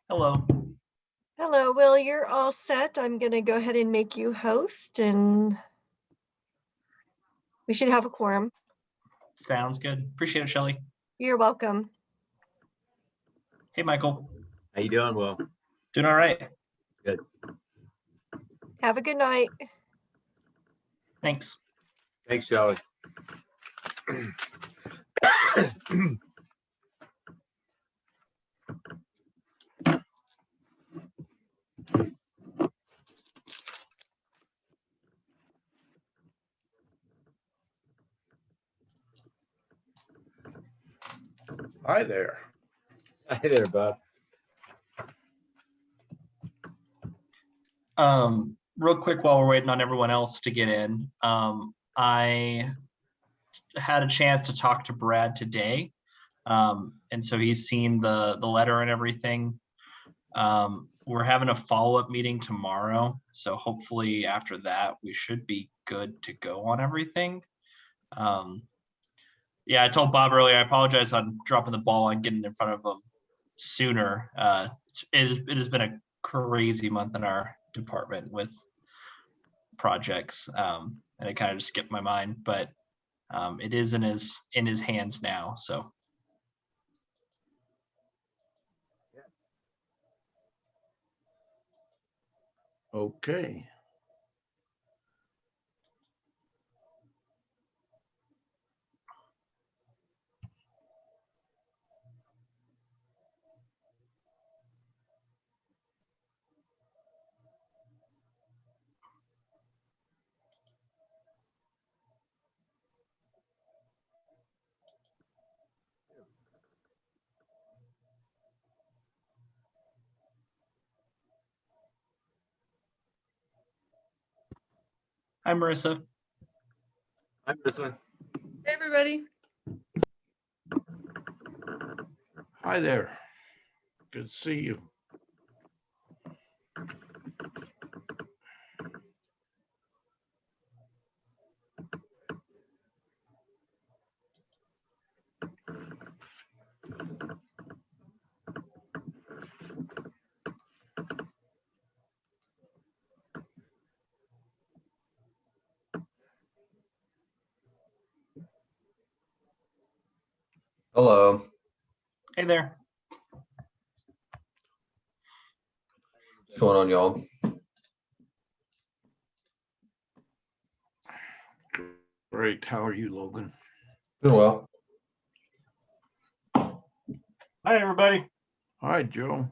Hello. Hello, Will, you're all set. I'm going to go ahead and make you host, and we should have a quorum. Sounds good. Appreciate it, Shelley. You're welcome. Hey, Michael. How you doing, Will? Doing all right. Good. Have a good night. Thanks. Thanks, Shelley. Hi there. Hi there, Bob. Real quick while we're waiting on everyone else to get in, I had a chance to talk to Brad today, and so he's seen the letter and everything. We're having a follow-up meeting tomorrow, so hopefully after that we should be good to go on everything. Yeah, I told Bob earlier, I apologize on dropping the ball and getting in front of him sooner. It has been a crazy month in our department with projects, and it kind of just skipped my mind, but it is in his hands now. So Okay. hi, Marissa. I'm listening. Hey, everybody. Hi there. Good to see you. Hello. Hey there. What's going on, y'all? Great. How are you, Logan? Doing well. Hi, everybody. Hi, Joe.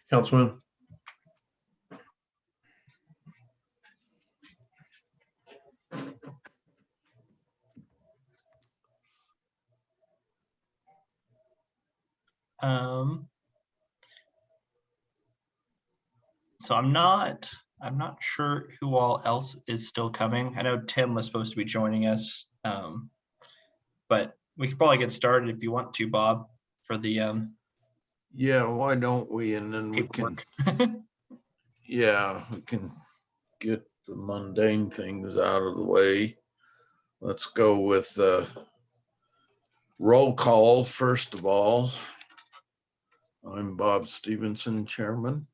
Councilman. So I'm not sure who all else is still coming. I know Tim was supposed to be joining us, but we could probably get started if you want to, Bob, for the Yeah, why don't we? And then we can, paperwork. yeah, we can get the mundane things out of the way. Let's go with the roll call first of all. I'm Bob Stephenson, Chairman,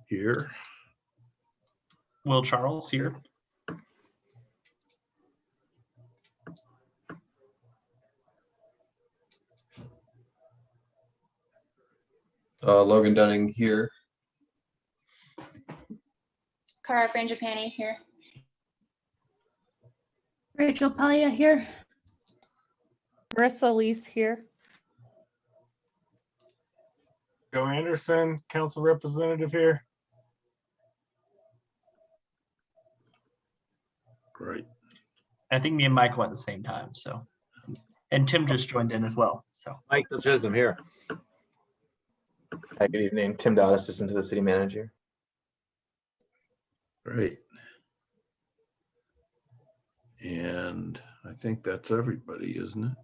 here. Will Charles here. Logan Dunning here. Cara Frangipani here. Rachel Palia here. Marissa Lease here. Joe Anderson, council representative here. Great. I think me and Mike went at the same time. So, and Tim just joined in as well. So Michael Chisholm here. Hi, good evening. Tim Dodd, assistant to the city manager. Great. And I think that's everybody, isn't it?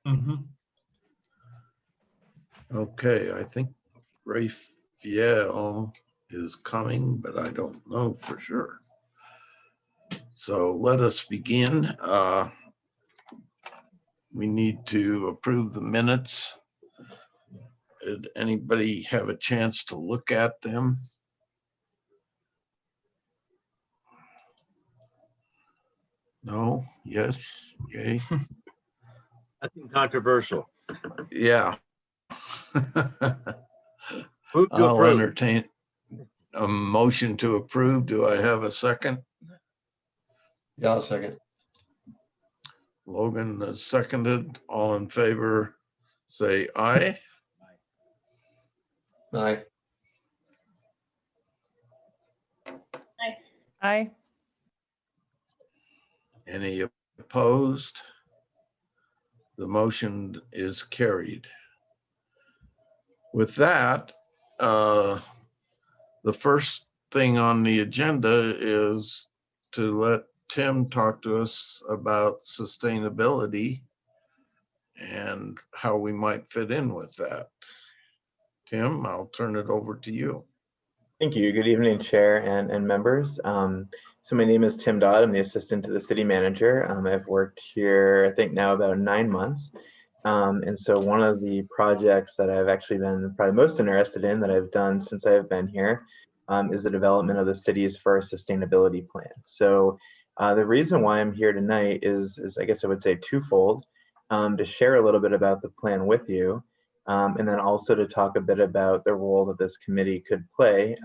mm-hmm. Okay, I think Raphael is coming, but I don't know for sure. So let us begin. We need to approve the minutes Did anybody have a chance to look at them? No? Yes? Yay? Nothing controversial. Yeah. Move to I'll approve. entertain a motion to approve. Do I have a second? Yeah, I'll second. Logan has seconded. All in favor, say aye. Aye. Aye. Any opposed? The motion is carried. With that, the first thing on the agenda is to let Tim talk to us about sustainability and how we might fit in with that. Tim, I'll turn it over to you. Thank you. Good evening, Chair and members. So my name is Tim Dodd. I'm the assistant to the city manager. I've worked here, I think now about 9 months. And so one of the projects that I've actually been probably most interested in that I've done since I've been here is the development of the city's first sustainability plan. So the reason why I'm here tonight is I guess I would say twofold, to share a little bit about the plan with you, and then also to talk a bit about the role that this committee could play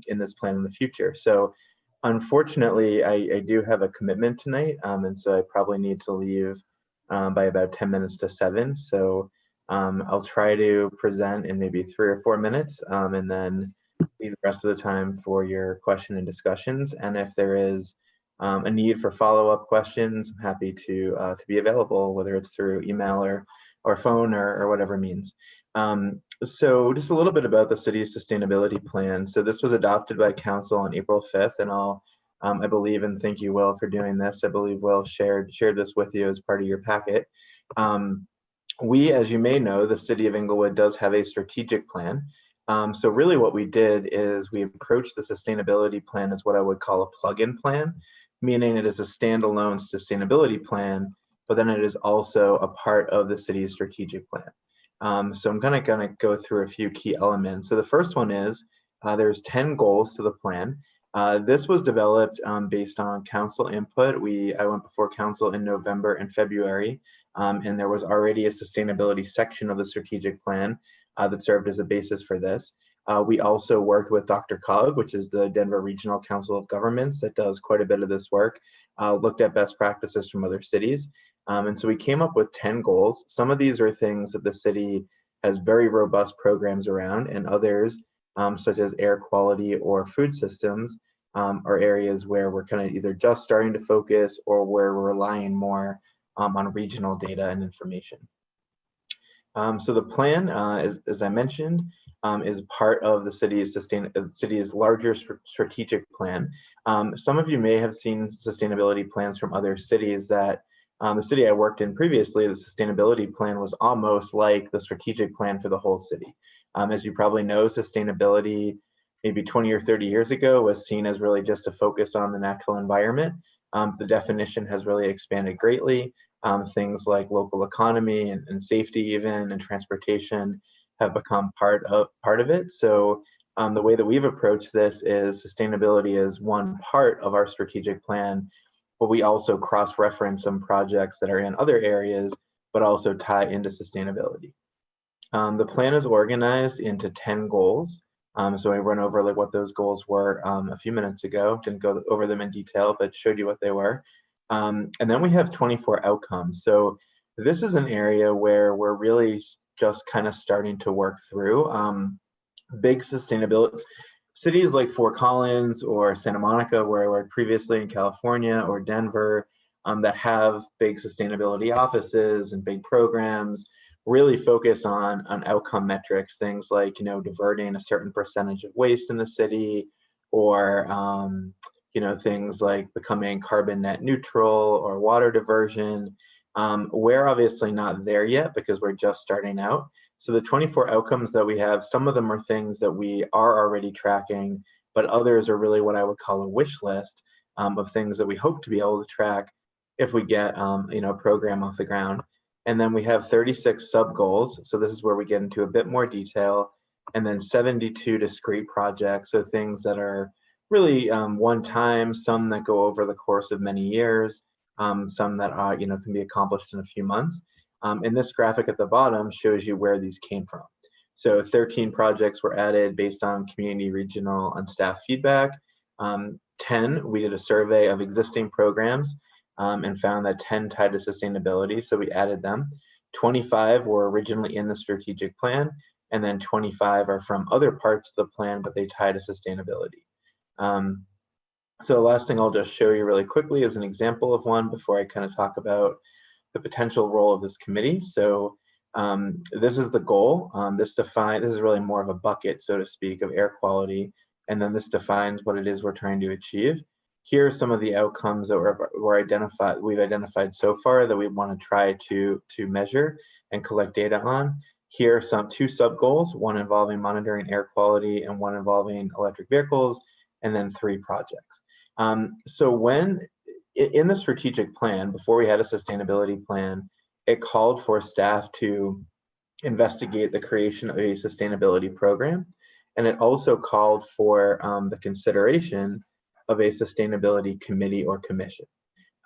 in this plan in the future. So unfortunately, I do have a commitment tonight, and so I probably need to leave by about 10 minutes to 7. So I'll try to present in maybe 3 or 4 minutes, and then leave the rest of the time for your question and discussions. And if there is a need for follow-up questions, I'm happy to be available, whether it's through email or phone or whatever means. So just a little bit about the city's sustainability plan. So this was adopted by council on April 5th, and I believe, and thank you, Will, for doing this. I believe Will shared this with you as part of your packet. We, as you may know, the city of Englewood does have a strategic plan. So really what we did is we approached the sustainability plan as what I would call a plug-in plan, meaning it is a standalone sustainability plan, but then it is also a part of the city's strategic plan. So I'm gonna go through a few key elements. So the first one is there's 10 goals to the plan. This was developed based on council input. I went before council in November and February, and there was already a sustainability section of the strategic plan that served as a basis for this. We also worked with DRCOG, which is the Denver Regional Council of Governments that does quite a bit of this work, looked at best practices from other cities. And so we came up with 10 goals. Some of these are things that the city has very robust programs around, and others, such as air quality or food systems, are areas where we're kind of either just starting to focus or where we're relying more on regional data and information. So the plan, as I mentioned, is part of the city's larger strategic plan. Some of you may have seen sustainability plans from other cities that the city I worked in previously, the sustainability plan was almost like the strategic plan for the whole city. As you probably know, sustainability maybe 20 or 30 years ago was seen as really just a focus on the natural environment. The definition has really expanded greatly. Things like local economy and safety even and transportation have become part of it. So the way that we've approached this is sustainability is one part of our strategic plan, but we also cross-reference some projects that are in other areas, but also tie into sustainability. The plan is organized into 10 goals. So I run over like what those goals were a few minutes ago. Didn't go over them in detail, but showed you what they were. And then we have 24 outcomes. So this is an area where we're really just kind of starting to work through big sustainability. Cities like Fort Collins or Santa Monica, where I worked previously in California, or Denver, that have big sustainability offices and big programs, really focus on outcome metrics, things like, diverting a certain percentage of waste in the city, or, things like becoming carbon net neutral or water diversion. We're obviously not there yet because we're just starting out. So the 24 outcomes that we have, some of them are things that we are already tracking, but others are really what I would call a wish list of things that we hope to be able to track if we get a program off the ground. And then we have 36 sub-goals. So this is where we get into a bit more detail. And then 72 discrete projects. So things that are really one time, some that go over the course of many years, some that are, can be accomplished in a few months. And this graphic at the bottom shows you where these came from. So 13 projects were added based on community, regional, and staff feedback. 10, we did a survey of existing programs and found that 10 tied to sustainability, so we added them. 25 were originally in the strategic plan, and then 25 are from other parts of the plan, but they tie to sustainability. So the last thing I'll just show you really quickly is an example of one before I kind of talk about the potential role of this committee. So this is the goal. This is really more of a bucket, so to speak, of air quality. And then this defines what it is we're trying to achieve. Here are some of the outcomes that we've identified so far that we want to try to measure and collect data on. Here are two sub-goals, one involving monitoring air quality and one involving electric vehicles, and then 3 projects. So when in the strategic plan, before we had a sustainability plan, it called for staff to investigate the creation of a sustainability program. And it also called for the consideration of a sustainability committee or commission.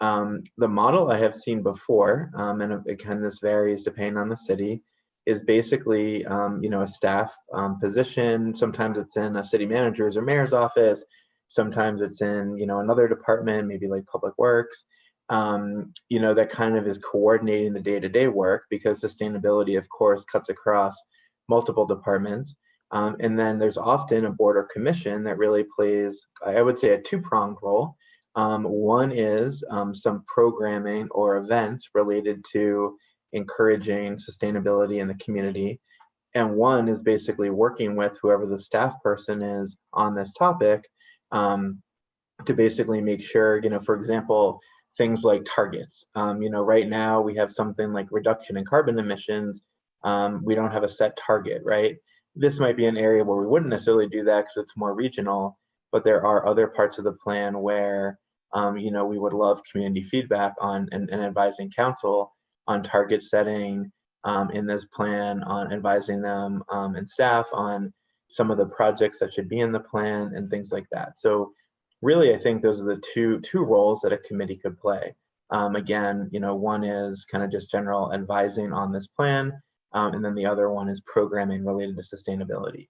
The model I have seen before, and again, this varies depending on the city, is basically a staff position. Sometimes it's in a city manager's or mayor's office. Sometimes it's in another department, maybe like public works. That kind of is coordinating the day-to-day work, because sustainability, of course, cuts across multiple departments. And then there's often a board or commission that really plays, I would say, a 2-pronged role. One is some programming or events related to encouraging sustainability in the community. And one is basically working with whoever the staff person is on this topic to basically make sure, for example, things like targets. Right now we have something like reduction in carbon emissions. We don't have a set target, right? This might be an area where we wouldn't necessarily do that because it's more regional, but there are other parts of the plan where, we would love community feedback on and advising council on target setting in this plan, on advising them and staff on some of the projects that should be in the plan and things like that. So really, I think those are the two roles that a committee could play. Again, one is kind of just general advising on this plan, and then the other one is programming related to sustainability.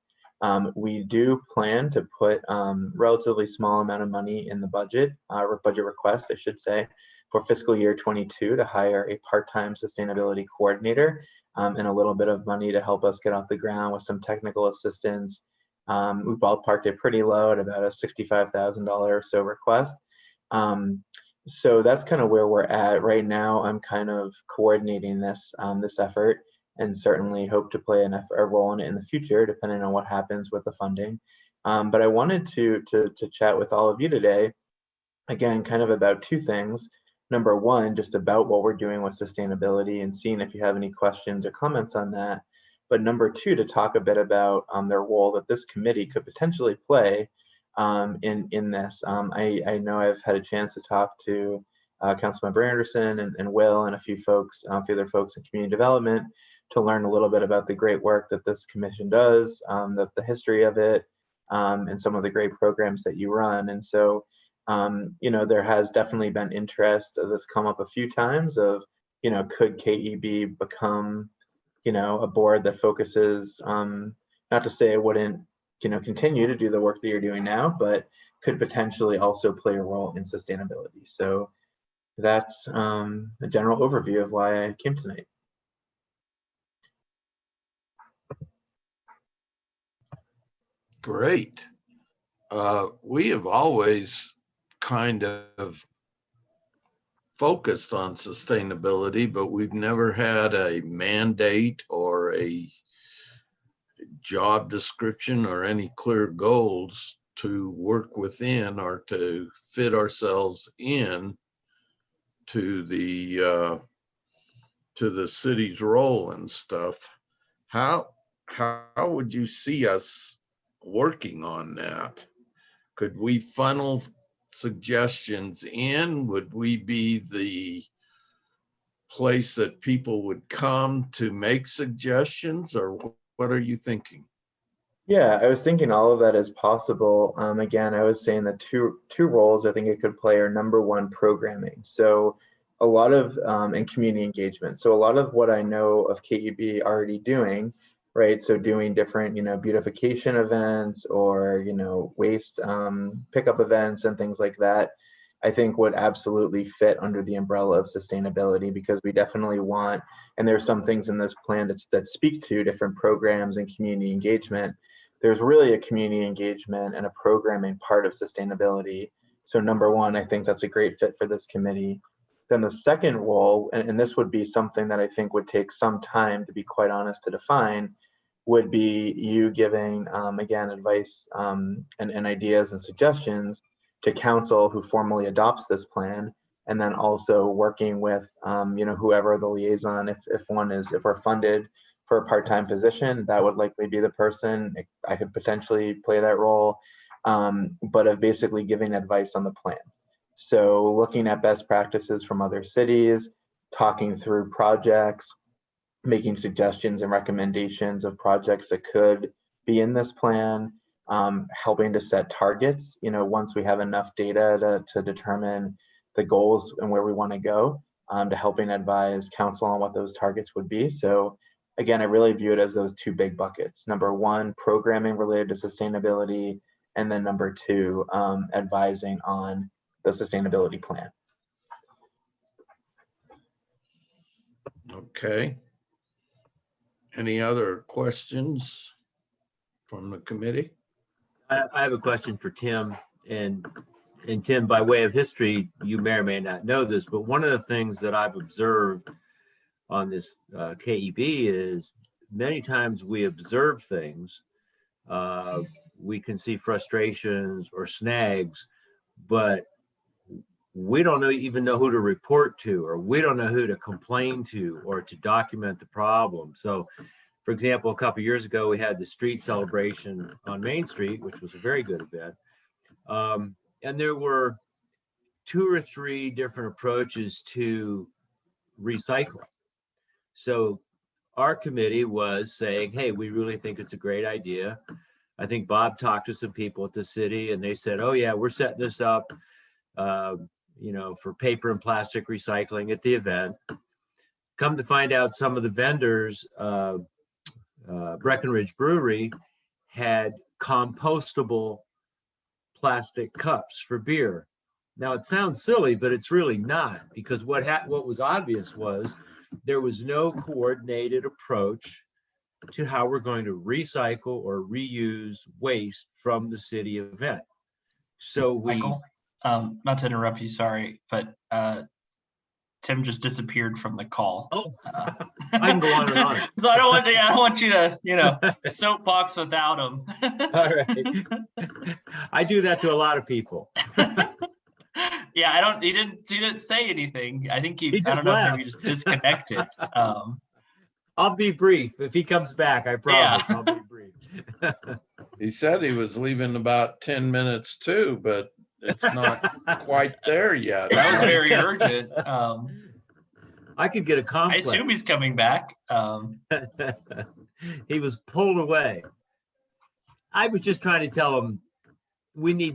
We do plan to put relatively small amount of money in the budget, or budget request, I should say, for fiscal year 22 to hire a part-time sustainability coordinator and a little bit of money to help us get off the ground with some technical assistance. We ballparked it pretty low at about a $65,000 or so request. So that's kind of where we're at right now. I'm kind of coordinating this effort, and certainly hope to play a role in it in the future, depending on what happens with the funding. But I wanted to chat with all of you today, again, kind of about 2 things. Number one, just about what we're doing with sustainability and seeing if you have any questions or comments on that. But number 2, to talk a bit about the role that this committee could potentially play in this. I know I've had a chance to talk to Councilmember Anderson and Will and a few other folks in community development to learn a little bit about the great work that this commission does, the history of it, and some of the great programs that you run. And so, there has definitely been interest that's come up a few times of, could KEB become, a board that focuses, not to say it wouldn't, continue to do the work that you're doing now, but could potentially also play a role in sustainability. So that's a general overview of why I came tonight. Great. We have always kind of focused on sustainability, but we've never had a mandate or a job description or any clear goals to work within or to fit ourselves in to the city's role and stuff. How would you see us working on that? Could we funnel suggestions in? Would we be place that people would come to make suggestions, or what are you thinking? Yeah, I was thinking all of that is possible. Again, I was saying the two roles I think it could play are number one, programming. So a lot of and community engagement. So a lot of what I know of KEB already doing, right? So doing different, beautification events or waste pickup events and things like that, I think would absolutely fit under the umbrella of sustainability, because we definitely want, and there's some things in this plan that speak to different programs and community engagement. There's really a community engagement and a programming part of sustainability. So number one, I think that's a great fit for this committee. Then the second role, and this would be something that I think would take some time, to be quite honest, to define, would be you giving, again, advice and ideas and suggestions to council who formally adopts this plan, and then also working with, whoever the liaison, if we're funded for a part-time position, that would likely be the person. I could potentially play that role, but of basically giving advice on the plan. So looking at best practices from other cities, talking through projects, making suggestions and recommendations of projects that could be in this plan, helping to set targets, once we have enough data to determine the goals and where we want to go, to helping advise council on what those targets would be. So again, I really view it as those two big buckets. Number one, programming related to sustainability, and then number two, advising on the sustainability plan. Okay. Any other questions from the committee? I have a question for Tim, and Tim, by way of history, you may or may not know this, but one of the things that I've observed on this KEB is many times we observe things, we can see frustrations or snags, but we don't even know who to report to, or we don't know who to complain to, or to document the problem. So, for example, a couple of years ago, we had the street celebration on Main Street, which was a very good event. And there were 2 or 3 different approaches to recycling. So our committee was saying, hey, we really think it's a great idea. I think Bob talked to some people at the city and they said, oh yeah, we're setting this up, for paper and plastic recycling at the event. Come to find out, some of the vendors, Breckenridge Brewery had compostable plastic cups for beer. Now it sounds silly, but it's really not, because what was obvious was there was no coordinated approach to how we're going to recycle or reuse waste from the city event. So Michael, not to interrupt you, sorry, but Tim just disappeared from the call. Oh, I can go on and on. So I don't want you to, soapbox without him. All right. I do that to a lot of people. Yeah, he didn't say anything. I think I don't know if maybe just disconnected. I'll be brief. If he comes back, I promise. Yeah. I'll be brief. He said he was leaving about 10 minutes too, but it's not quite there yet. That was very urgent. I could get a complex. I assume he's coming back. He was pulled away. I was just trying to tell him we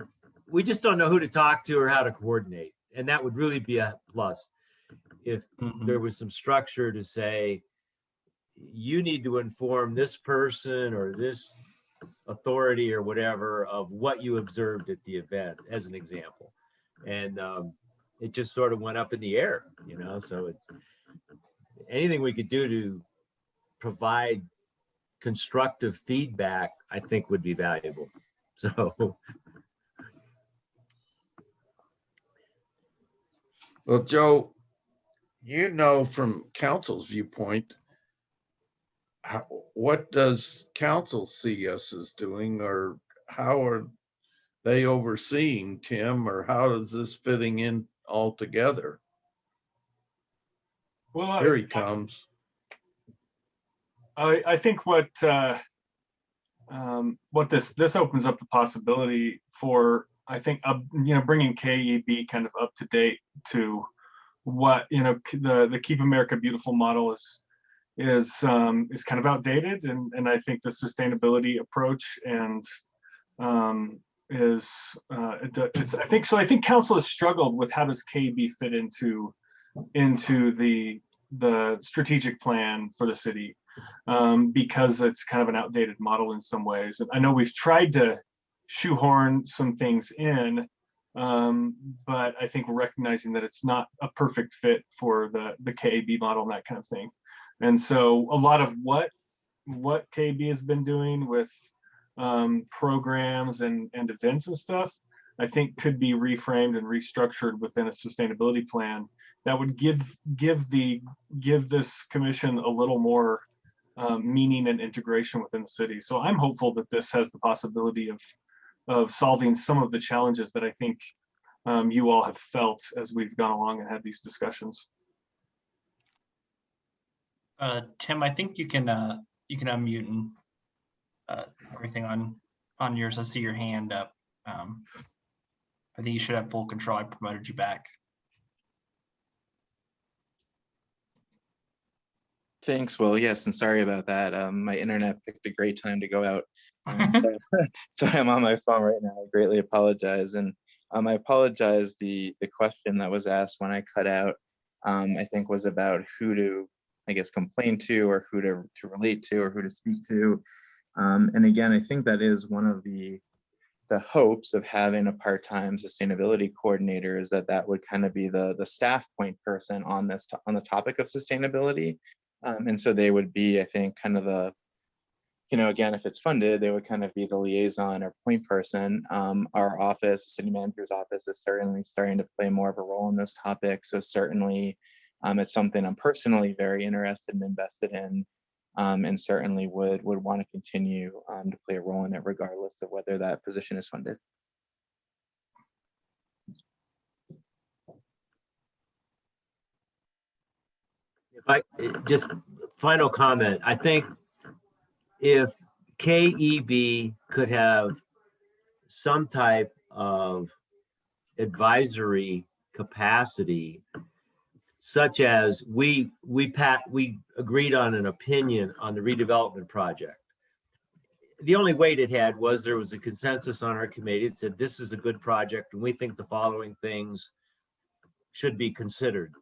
just don't know who to talk to or how to coordinate. And that would really be a plus if there was some structure to say, you need to inform this person or this authority or whatever of what you observed at the event, as an example. And it just sort of went up in the air, so it's anything we could do to provide constructive feedback, I think would be valuable. So. Well, Joe, from council's viewpoint, what does council see us as doing, or how are they overseeing Tim, or how is this fitting in all together? Well, here he comes. I think what this opens up the possibility for, I think, bringing KEB kind of up to date to what, the Keep America Beautiful model is kind of outdated, and I think the sustainability approach and I think council has struggled with how does KEB fit into the strategic plan for the city, because it's kind of an outdated model in some ways. And I know we've tried to shoehorn some things in, but I think we're recognizing that it's not a perfect fit for the KEB model and that kind of thing. And so a lot of what KEB has been doing with programs and events and stuff, I think could be reframed and restructured within a sustainability plan that would give this commission a little more meaning and integration within the city. So I'm hopeful that this has the possibility of solving some of the challenges that I think you all have felt as we've gone along and had these discussions. Tim, I think you can unmute and everything on yours. I see your hand up. I think you should have full control. I promoted you back. Thanks, Will. Yes, and sorry about that. My internet picked a great time to go out. So I'm on my phone right now. I greatly apologize. And I apologize, the question that was asked when I cut out, I think was about who to, I guess, complain to, or who to relate to, or who to speak to. And again, I think that is one of the hopes of having a part-time sustainability coordinator, is that would kind of be the staff point person on the topic of sustainability. And so they would be, I think, kind of the, again, if it's funded, they would kind of be the liaison or point person. Our office, the city manager's office, is certainly starting to play more of a role in this topic. So certainly it's something I'm personally very interested and invested in, and certainly would want to continue to play a role in it regardless of whether that position is funded. Just final comment, I think if KEB could have some type of advisory capacity, such as we agreed on an opinion on the redevelopment project. The only weight it had was there was a consensus on our committee that said this is a good project and we think the following things should be considered.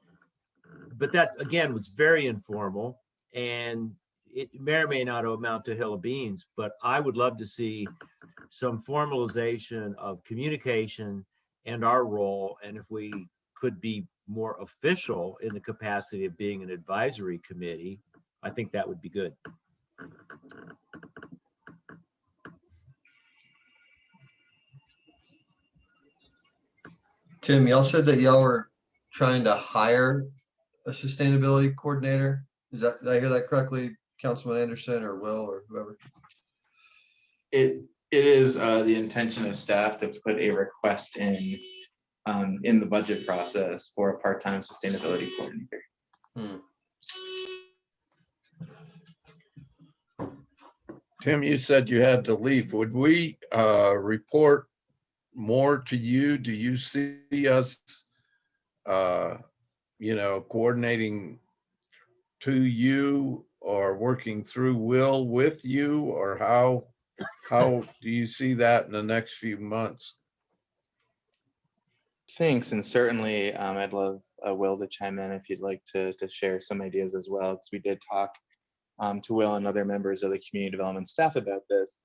But that, again, was very informal, and it may or may not amount to a hill of beans, but I would love to see some formalization of communication and our role. And if we could be more official in the capacity of being an advisory committee, I think that would be good. Tim, y'all said that y'all were trying to hire a sustainability coordinator. Did I hear that correctly, Councilman Anderson or Will or whoever? It is the intention of staff to put a request in the budget process for a part-time sustainability coordinator. Tim, you said you had to leave. Would we report more to you? Do you see us, coordinating to you or working through Will with you, or how do you see that in the next few months? Thanks, and certainly I'd love Will to chime in if you'd like to share some ideas as well, because we did talk to Will and other members of the community development staff about this.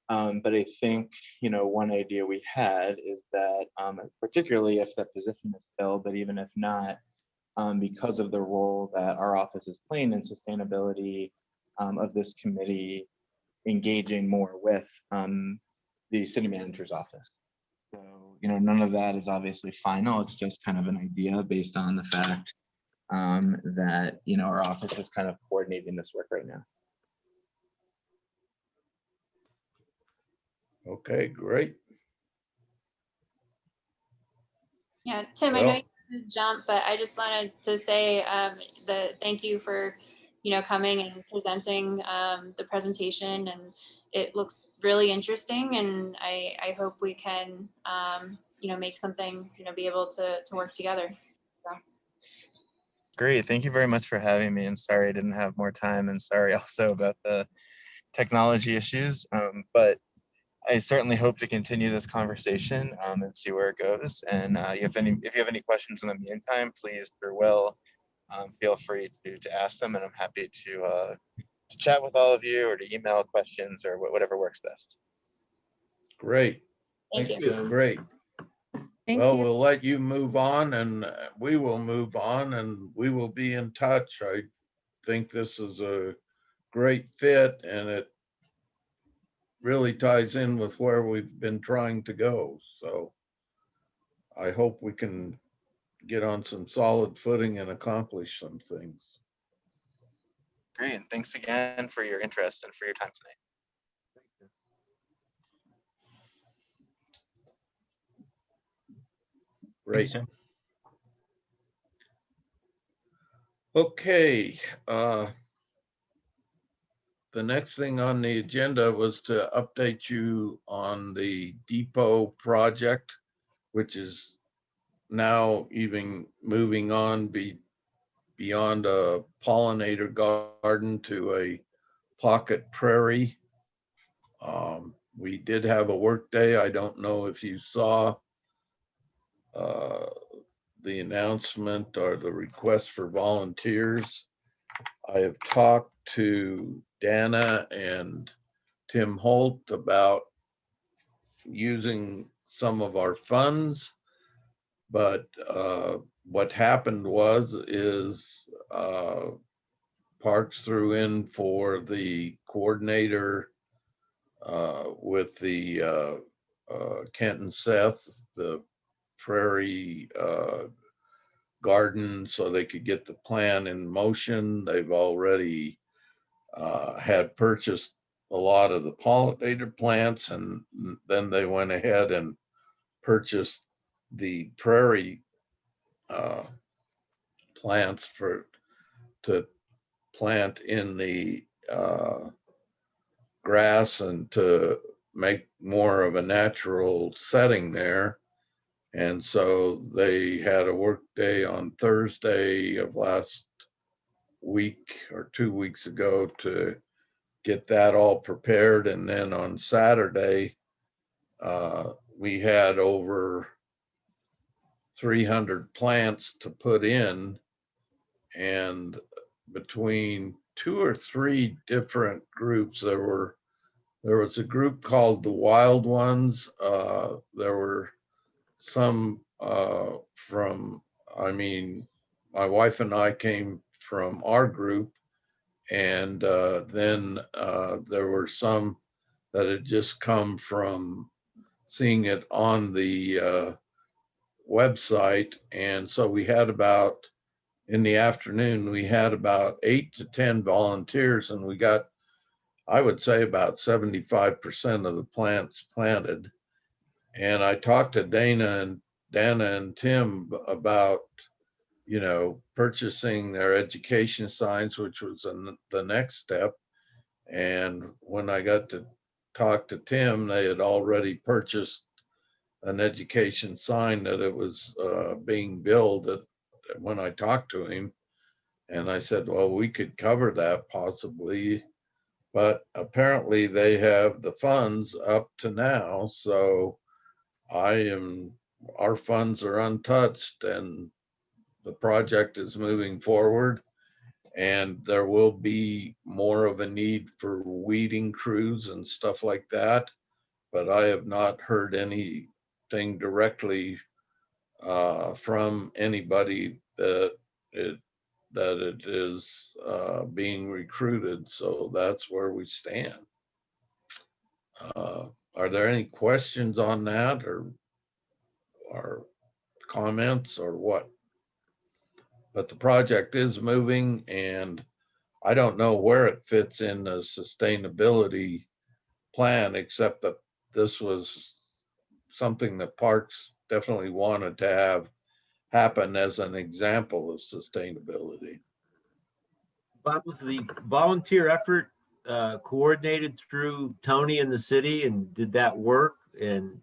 But I think, one idea we had is that particularly if that position is filled, but even if not, because of the role that our office is playing in sustainability, of this committee engaging more with the city manager's office. So, none of that is obviously final. It's just kind of an idea based on the fact that, our office is kind of coordinating this work right now. Okay, great. Yeah, Tim, I know you had to jump, but I just wanted to say thank you for coming and presenting the presentation, and it looks really interesting, and I hope we can make something be able to work together. So Great. Thank you very much for having me. And sorry I didn't have more time. And sorry also about the technology issues. But I certainly hope to continue this conversation and see where it goes. And if you have any questions in the meantime, please, through Will, feel free to ask them. And I'm happy to chat with all of you or to email questions or whatever works best. Great, Thank Thanks, you. Tim. great. Thank Well, you. we'll let you move on and we will move on and we will be in touch. I think this is a great fit and it really ties in with where we've been trying to go. So I hope we can get on some solid footing and accomplish some things. Great. And thanks again for your interest and for your time tonight. Thanks, Great. Tim. Okay. The next thing on the agenda was to update you on the depot project, which is now even moving on beyond a pollinator garden to a pocket prairie. We did have a work day. I don't know if you saw the announcement or the request for volunteers. I have talked to Dana and Tim Holt about using some of our funds, but what happened is Parks threw in for the coordinator with the Kent and Seth, the prairie garden, so they could get the plan in motion. They've already had purchased a lot of the pollinator plants, and then they went ahead and purchased the prairie plants to plant in the grass and to make more of a natural setting there. And so they had a work day on Thursday of last week or 2 weeks ago to get that all prepared. And then on Saturday, we had over 300 plants to put in, and between 2 or 3 different groups, there was a group called the Wild Ones. There were some my wife and I came from our group, and then there were some that had just come from seeing it on the website. And so we had in the afternoon, we had about 8 to 10 volunteers, and we got, I would say, about 75% of the plants planted. And I talked to Dana and Tim about, purchasing their education signs, which was the next step. And when I got to talk to Tim, they had already purchased an education sign that it was being billed when I talked to him. And I said, well, we could cover that possibly, but apparently they have the funds up to now. So our funds are untouched and the project is moving forward, and there will be more of a need for weeding crews and stuff like that. But I have not heard anything directly from anybody that it is being recruited. So that's where we stand. Are there any questions on that or comments or what? But the project is moving, and I don't know where it fits in the sustainability plan, except that this was something that Parks definitely wanted to have happen as an example of sustainability. Bob, was the volunteer effort coordinated through Tony and the city, and did that work? And,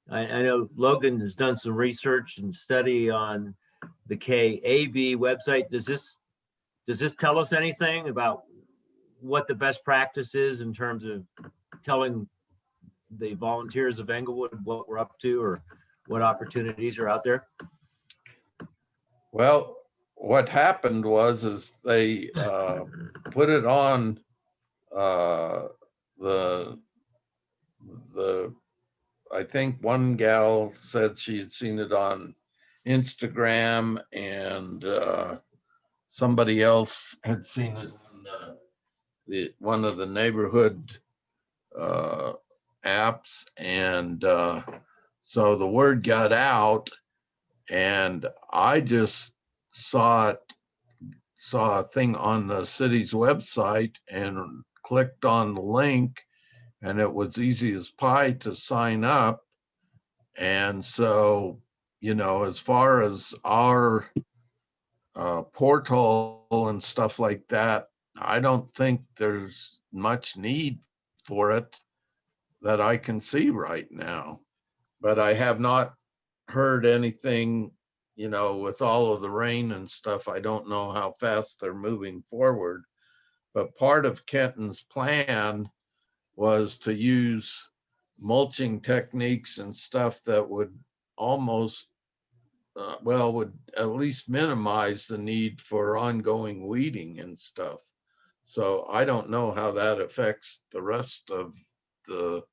I know Logan has done some research and study on the KAB website. Does this tell us anything about what the best practice is in terms of telling the volunteers of Englewood what we're up to or what opportunities are out there? Well, what happened is they put it on the I think one gal said she had seen it on Instagram, and somebody else had seen it on one of the neighborhood apps, and so the word got out, and I just saw a thing on the city's website and clicked on the link, and it was easy as pie to sign up. And so, as far as our portal and stuff like that, I don't think there's much need for it that I can see right now. But I have not heard anything, with all of the rain and stuff. I don't know how fast they're moving forward. But part of Kenton's plan was to use mulching techniques and stuff that would almost, would at least minimize the need for ongoing weeding and stuff. So I don't know how that affects the rest of the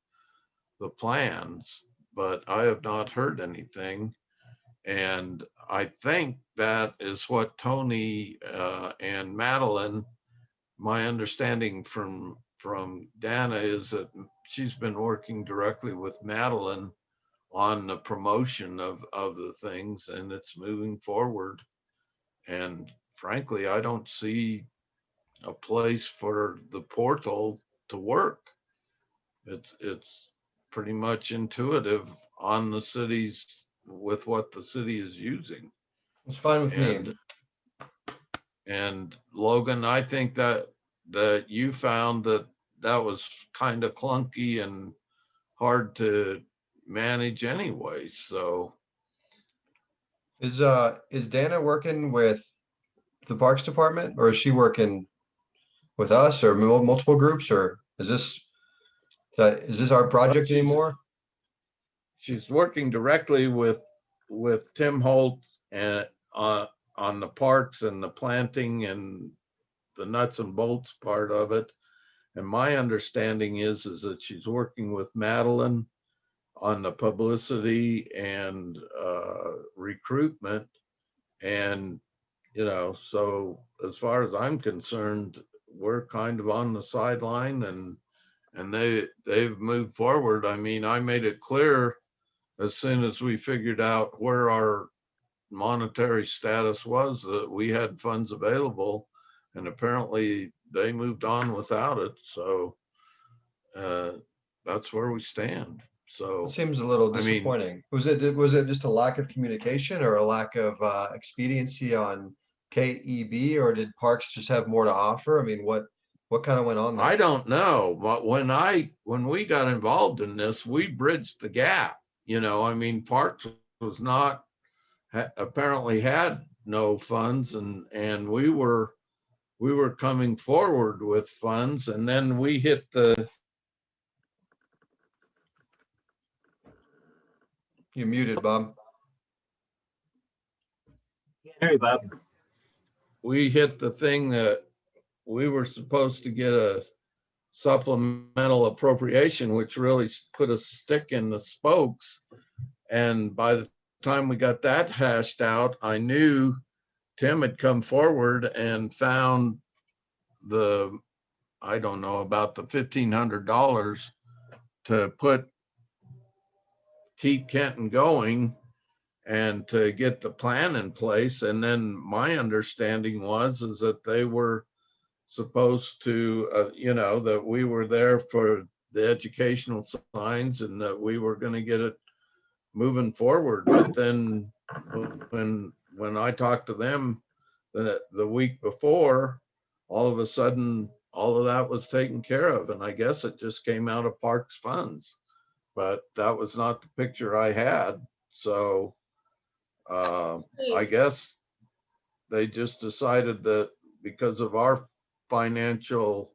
plans, but I have not heard anything. And I think that is what Tony and Madeline, my understanding from Dana is that she's been working directly with Madeline on the promotion of the things, and it's moving forward. And frankly, I don't see a place for the portal to work. It's pretty much intuitive on the city's, with what the city is using. It's fine with me. And Logan, I think that you found that was kind of clunky and hard to manage anyway. So Is Dana working with the Parks Department, or is she working with us, or multiple groups, or is this our project anymore? she's working directly with Tim Holt and on the parks and the planting and the nuts and bolts part of it. And my understanding is that she's working with Madeline on the publicity and recruitment. And, so as far as I'm concerned, we're kind of on the sideline, and they've moved forward. I mean, I made it clear as soon as we figured out where our monetary status was that we had funds available, and apparently they moved on without it. So that's where we stand. So It seems a little disappointing. Was it just a lack of communication, or a lack of expediency on KEB, or did Parks just have more to offer? I mean, what kind of went on there? I don't know, but when we got involved in this, we bridged the gap. I mean, Parks was not, apparently had no funds, and we were coming forward with funds, and then we hit the. You're muted, Bob. Hey, Bob. We hit the thing that we were supposed to get a supplemental appropriation, which really put a stick in the spokes. And by the time we got that hashed out, I knew Tim had come forward and found I don't know, about the $1,500 to keep Kenton going and to get the plan in place. And then my understanding is that they were supposed to, that we were there for the educational signs, and that we were going to get it moving forward. But then when I talked to them the week before, all of a sudden, all of that was taken care of. And I guess it just came out of Parks funds, but that was not the picture I had. So I guess they just decided that because of our financial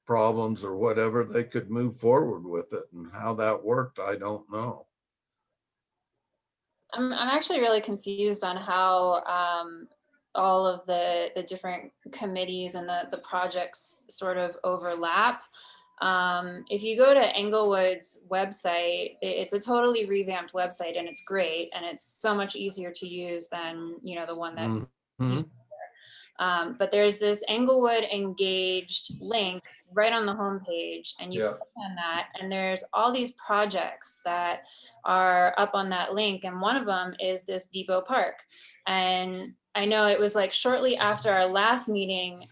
problems or whatever, they could move forward with it. And how that worked, I don't know. I'm actually really confused on how all of the different committees and the projects sort of overlap. If you go to Englewood's website, it's a totally revamped website and it's great. And it's so much easier to use than, you know, the one that used but there's this Englewood engaged link right on the homepage, and you Yeah. click on that, and there's all these projects that are up on that link, and one of them is this Depot Park. And I know it was like shortly after our last meeting,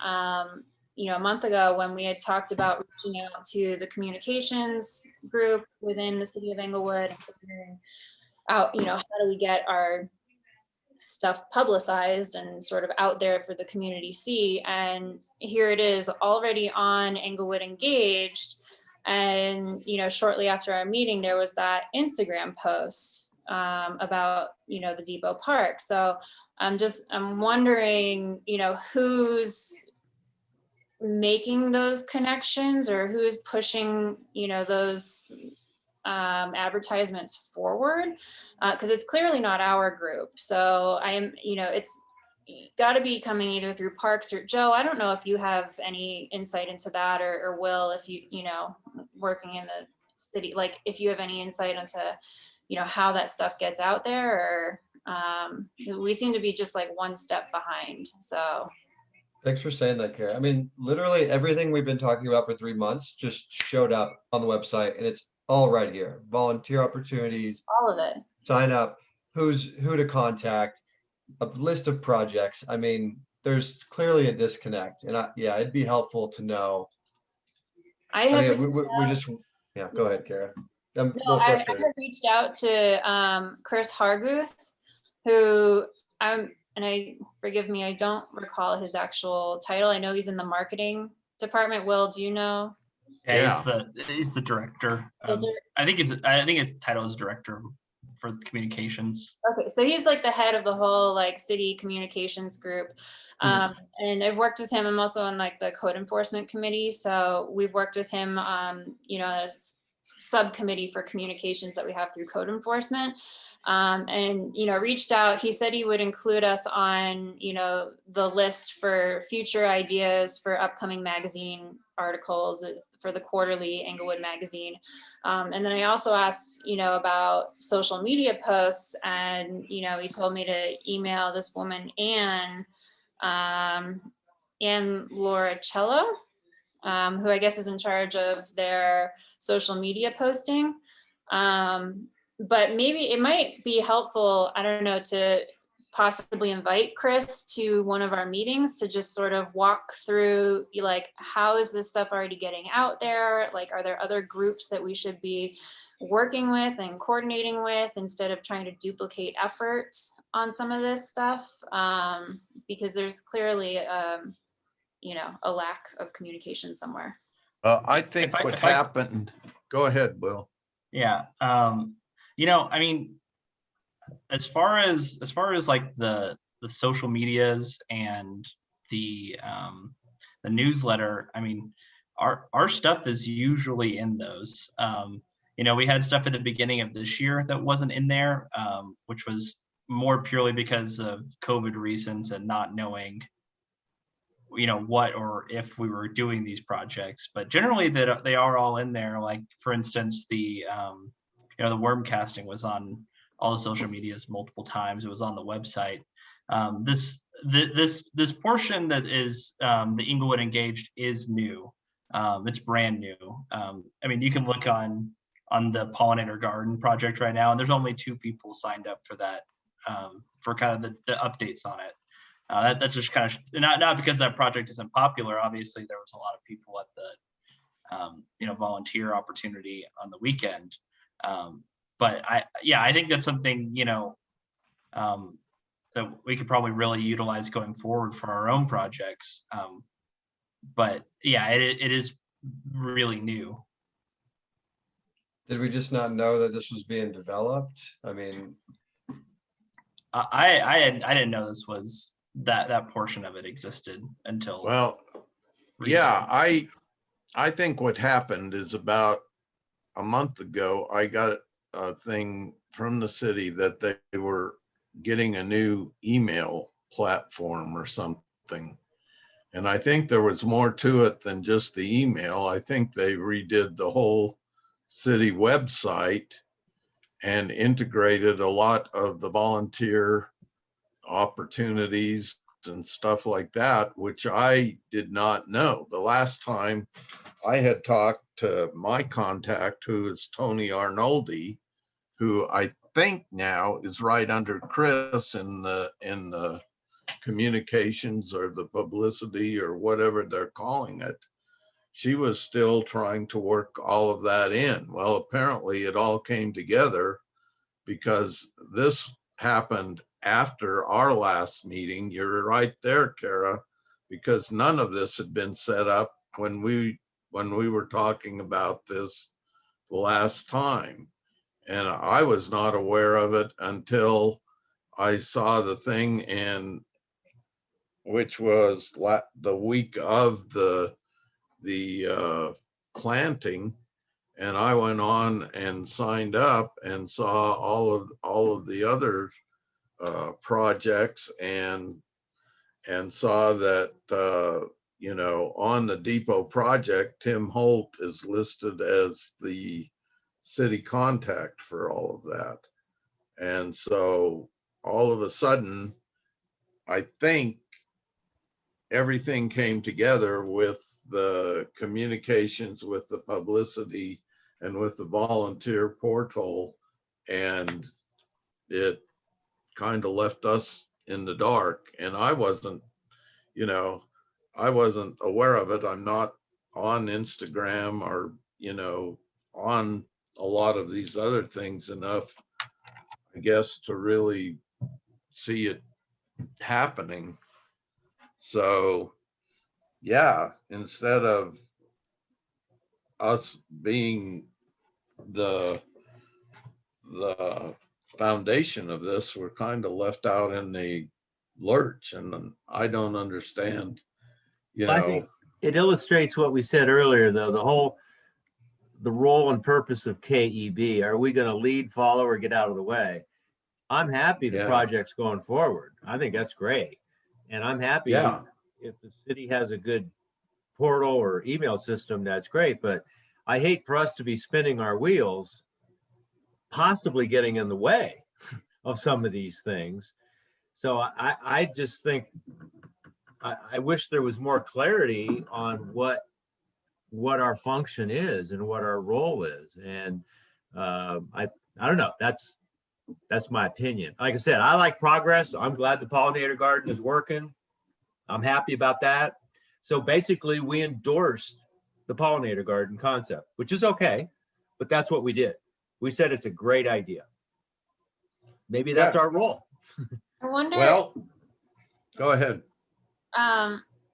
you know, a month ago, when we had talked about reaching out to the communications group within the city of Englewood and figuring out, you know, how do we get our stuff publicized and sort of out there for the community see. And here it is already on Englewood Engaged. And, you know, shortly after our meeting, there was that Instagram post about, you know, the Depot Park. So I'm wondering, you know, who's making those connections or who's pushing, you know, those advertisements forward, because it's clearly not our group. So I am, you know, it's got to be coming either through Parks or Joe. I don't know if you have any insight into that, or Will, if you know, working in the city, like if you have any insight into, you know, how that stuff gets out there, or we seem to be just like one step behind. So Thanks for saying that, Kara. I mean, literally everything we've been talking about for 3 months just showed up on the website, and it's all right here. Volunteer opportunities, all of it. sign up, who to contact, a list of projects. I mean, there's clearly a disconnect, and yeah, it'd be helpful to know. I have mean, we just, yeah, go ahead, Kara. I'm a No, little I frustrated. have reached out to Chris Harguth, who and I, forgive me, I don't recall his actual title. I know he's in the marketing department. Will, do you know? Yeah, he's the director. The I think his title is director for communications. Okay, so he's like the head of the whole like city communications group. And I've worked with him. I'm also on like the code enforcement committee. So we've worked with him, you know, as subcommittee for communications that we have through code enforcement. And, you know, reached out, he said he would include us on, you know, the list for future ideas for upcoming magazine articles for the quarterly Englewood magazine. And then I also asked, you know, about social media posts, and, you know, he told me to email this woman, Anne Lauricello, who I guess is in charge of their social media posting. But maybe it might be helpful, I don't know, to possibly invite Chris to one of our meetings to just sort of walk through, like, how is this stuff already getting out there? Like, are there other groups that we should be working with and coordinating with instead of trying to duplicate efforts on some of this stuff? Because there's clearly, you know, a lack of communication somewhere. I think what happened, go ahead, Will. Yeah. You know, I mean, as far as like the social medias and the newsletter, I mean, our stuff is usually in those. You know, we had stuff at the beginning of this year that wasn't in there, which was more purely because of COVID reasons and not knowing, you know, what or if we were doing these projects. But generally that they are all in there. Like, for instance, the you know, the worm casting was on all the social medias multiple times. It was on the website. This portion that is the Englewood Engaged is new. It's brand new. I mean, you can look on the pollinator garden project right now, and there's only 2 people signed up for that, for kind of the updates on it. That's just kind of not because that project isn't popular. Obviously, there was a lot of people at the you know, volunteer opportunity on the weekend. But I think that's something, you know, that we could probably really utilize going forward for our own projects. But yeah, it is really new. Did we just not know that this was being developed? I mean, I didn't know this was that portion of it existed until Well, yeah, I think what happened is about a month ago, I got a thing from the city that they were getting a new email platform or something. And I think there was more to it than just the email. I think they redid the whole city website and integrated a lot of the volunteer opportunities and stuff like that, which I did not know. The last time I had talked to my contact, who is Tony Arnoldi, who I think now is right under Chris in the communications or the publicity or whatever they're calling it. She was still trying to work all of that in. Well, apparently it all came together because this happened after our last meeting. You're right there, Kara, because none of this had been set up when we were talking about this the last time. And I was not aware of it until I saw the thing, and which was the week of the planting, and I went on and signed up and saw all of the other projects and saw that on the depot project, Tim Holt is listed as the city contact for all of that. And so all of a sudden, I think everything came together with the communications, with the publicity, and with the volunteer portal, and it kind of left us in the dark. And I wasn't aware of it. I'm not on Instagram or on a lot of these other things enough, I guess, to really see it happening. So yeah, instead of us being the foundation of this, we're kind of left out in the lurch, and I don't understand, I think it illustrates what we said earlier, though, the role and purpose of KEB. Are we going to lead, follow, or get out of the way? I'm happy the project's going forward. I think that's great. And I'm happy if the city has a good portal or email system, that's great. But I hate for us to be spinning our wheels, possibly getting in the way of some of these things. So I just think, I wish there was more clarity on what our function is and what our role is. And I don't know, that's my opinion. Like I said, I like progress. I'm glad the pollinator garden is working. I'm happy about that. So basically we endorsed the pollinator garden concept, which is okay, but that's what we did. We said it's a great idea. Maybe that's our role. I wonder. Well, go ahead.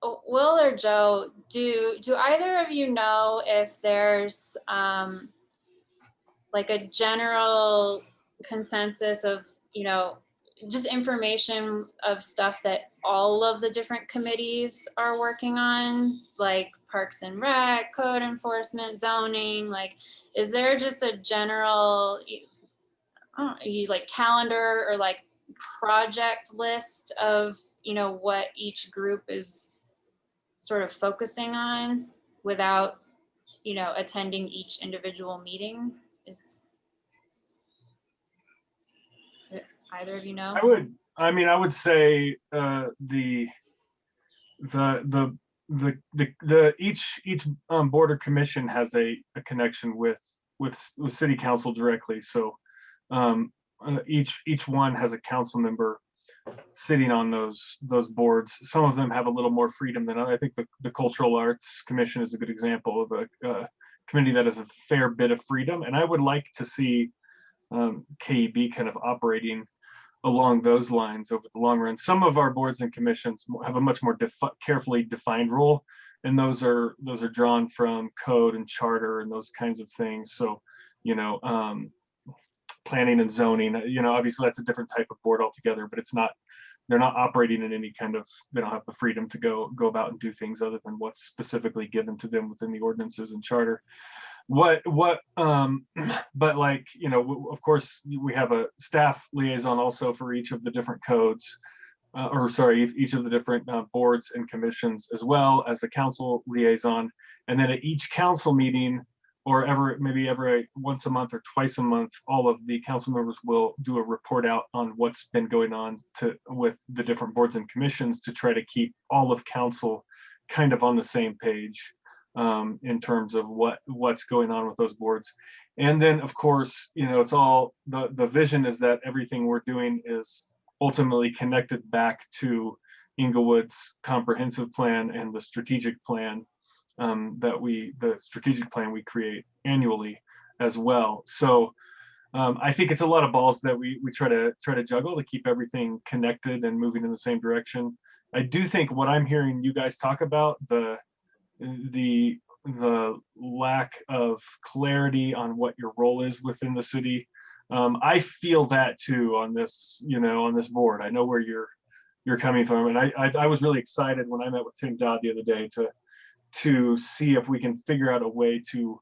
Will or Joe, do either of you know if there's like a general consensus of, just information of stuff that all of the different committees are working on, like Parks and Rec, code enforcement, zoning? Like, is there just a general like calendar or like project list of what each group is sort of focusing on without attending each individual meeting? Is either of you know? I would say each board or commission has a connection with city council directly. So each one has a council member sitting on those boards. Some of them have a little more freedom than others. I think the Cultural Arts Commission is a good example of a committee that has a fair bit of freedom. And I would like to see KEB kind of operating along those lines over the long run. Some of our boards and commissions have a much more carefully defined role, and those are drawn from code and charter and those kinds of things. So, planning and zoning. Obviously that's a different type of board altogether, but they're not operating in any kind of, they don't have the freedom to go about and do things other than what's specifically given to them within the ordinances and charter. But like, of course we have a staff liaison also for each of the different codes, each of the different boards and commissions, as well as the council liaison. And then at each council meeting, or maybe every once a month or twice a month, all of the council members will do a report out on what's been going on with the different boards and commissions, to try to keep all of council kind of on the same page in terms of what's going on with those boards. And then of course, it's all the vision is that everything we're doing is ultimately connected back to Englewood's comprehensive plan and the strategic plan the strategic plan we create annually as well. So I think it's a lot of balls that we try to juggle to keep everything connected and moving in the same direction. I do think what I'm hearing you guys talk about, the lack of clarity on what your role is within the city. I feel that too on this, on this board. I know where you're coming from, and I was really excited when I met with Tim Dodd the other day to see if we can figure out a way to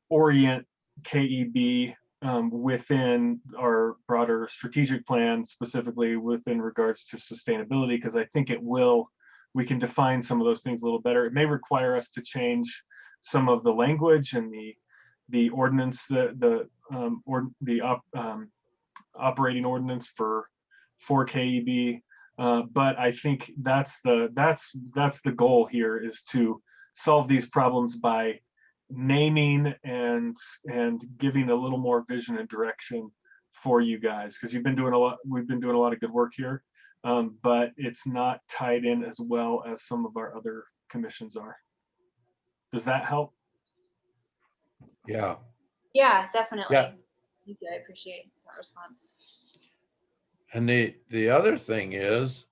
orient KEB within our broader strategic plan, specifically within regards to sustainability, because I think we can define some of those things a little better. It may require us to change some of the language and the ordinance, the operating ordinance for KEB. But I think that's the goal here, is to solve these problems by naming and giving a little more vision and direction for you guys, because we've been doing a lot of good work here, but it's not tied in as well as some of our other commissions are. Does that help? Yeah. Yeah, definitely. Yeah. Thank you. I appreciate that response. And the other thing is,